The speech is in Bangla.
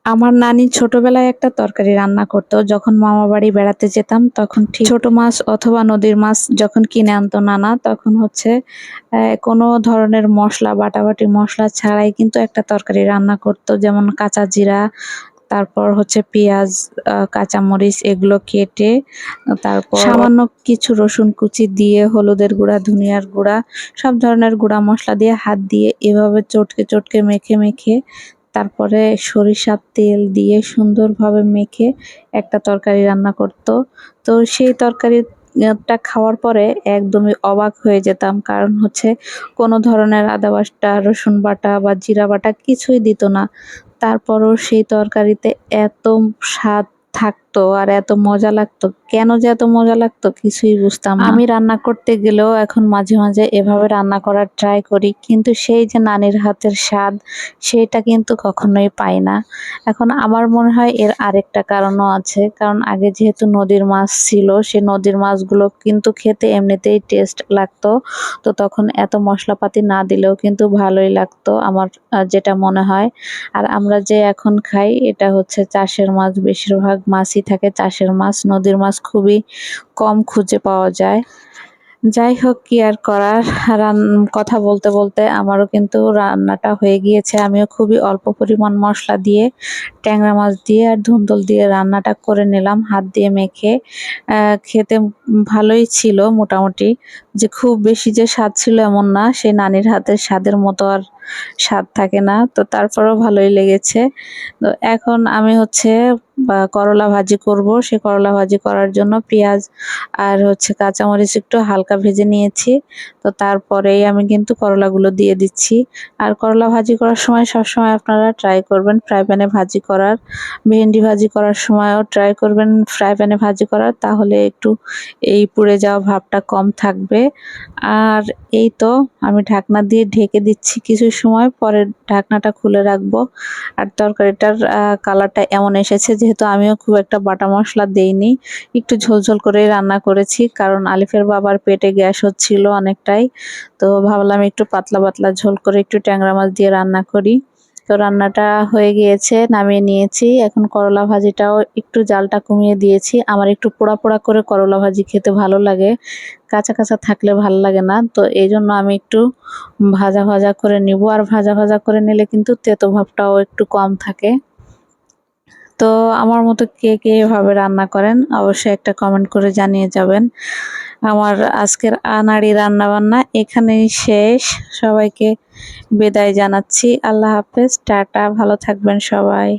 আমার নানি ছোটবেলায় একটা তরকারি রান্না করতো। যখন মামা বাড়ি বেড়াতে যেতাম তখন ঠিক ছোট মাছ অথবা নদীর মাছ যখন কিনে আনতো নানা তখন হচ্ছে কোনো ধরনের মসলা বাটাবাটি মসলা ছাড়াই কিন্তু একটা তরকারি রান্না করতো। যেমন কাঁচা জিরা, তারপর হচ্ছে পেঁয়াজ, কাঁচামরিচ এগুলো কেটে তারপর সামান্য কিছু রসুন কুচি দিয়ে হলুদের গুঁড়া, ধনিয়ার গুঁড়া সব ধরনের গুঁড়া মসলা দিয়ে হাত দিয়ে এভাবে চটকে চটকে মেখে মেখে তারপরে সরিষার তেল দিয়ে সুন্দরভাবে মেখে একটা তরকারি রান্না করতো। তো সেই তরকারিটা খাওয়ার পরে একদমই অবাক হয়ে যেতাম। কারণ হচ্ছে কোনো ধরনের আদা বাটা, রসুন বাটা বা জিরা বাটা কিছুই দিত না। তারপরও সেই তরকারিতে এত স্বাদ থাকতো আর এত মজা লাগতো। কেন যে এত মজা লাগতো কিছুই বুঝতাম না। আমি রান্না করতে গেলেও এখন মাঝে মাঝে এভাবে রান্না করার ট্রাই করি, কিন্তু সেই যে নানির হাতের স্বাদ সেটা কিন্তু কখনোই পাই না। এখন আমার মনে হয় এর আরেকটা কারণও আছে, কারণ আগে যেহেতু নদীর মাছ ছিল, সে নদীর মাছগুলো কিন্তু খেতে এমনিতেই টেস্ট লাগতো। তো তখন এত মশলাপাতি না দিলেও কিন্তু ভালোই লাগতো আমার যেটা মনে হয়। আর আমরা যে এখন খাই এটা হচ্ছে চাষের মাছ, বেশিরভাগ মাছই থাকে চাষের মাছ, নদীর মাছ খুবই কম খুঁজে পাওয়া যায়। যাই হোক, কি আর করার। কথা বলতে বলতে আমারও কিন্তু রান্নাটা হয়ে গিয়েছে। আমিও খুবই অল্প পরিমাণ মশলা দিয়ে ট্যাংরা মাছ দিয়ে আর ধুন্দুল দিয়ে রান্নাটা করে নিলাম হাত দিয়ে মেখে। খেতে ভালোই ছিল মোটামুটি। যে খুব বেশি যে স্বাদ ছিল এমন না, সেই নানির হাতের স্বাদের মতো আর স্বাদ থাকে না। তো তারপরেও ভালোই লেগেছে। তো এখন আমি হচ্ছে করলা ভাজি করব। সে করলা ভাজি করার জন্য পেঁয়াজ আর হচ্ছে কাঁচামরিচ একটু হালকা ভেজে নিয়েছি। তো তারপরেই আমি কিন্তু করলাগুলো দিয়ে দিচ্ছি। আর করলা ভাজি করার সময় সবসময় আপনারা ট্রাই করবেন ফ্রাই প্যানে ভাজি করার। ভেন্ডি ভাজি করার সময়ও ট্রাই করবেন ফ্রাই প্যানে ভাজি করার, তাহলে একটু এই পুড়ে যাওয়া ভাবটা কম থাকবে। আর এই তো আমি ঢাকনা দিয়ে ঢেকে দিচ্ছি কিছু সময়, পরে ঢাকনাটা খুলে রাখবো। আর তরকারিটার কালারটা এমন এসেছে, যেহেতু আমিও খুব একটা বাটা মশলা দেইনি, একটু ঝোলঝোল করেই রান্না করেছি, কারণ আলিফের বাবার পেটে গ্যাস হচ্ছিল অনেকটাই। তো ভাবলাম একটু পাতলা পাতলা ঝোল করে একটু ট্যাংরা মাছ দিয়ে রান্না করি। তো রান্নাটা হয়ে গিয়েছে, নামিয়ে নিয়েছি। এখন করলা ভাজিটাও একটু জালটা কমিয়ে দিয়েছি। আমার একটু পোড়া পোড়া করে করলা ভাজি খেতে ভালো লাগে, কাঁচা কাঁচা থাকলে ভালো লাগে না। তো এই জন্য আমি একটু ভাজা ভাজা করে নিব। আর ভাজা ভাজা করে নিলে কিন্তু তেতো ভাবটাও একটু কম থাকে। তো আমার মতো কে কে এভাবে রান্না করেন অবশ্যই একটা কমেন্ট করে জানিয়ে যাবেন। আমার আজকের আনাড়ি রান্না বান্না এখানেই শেষ। সবাইকে বিদায় জানাচ্ছি। আল্লাহ হাফেজ, টাটা, ভালো থাকবেন সবাই।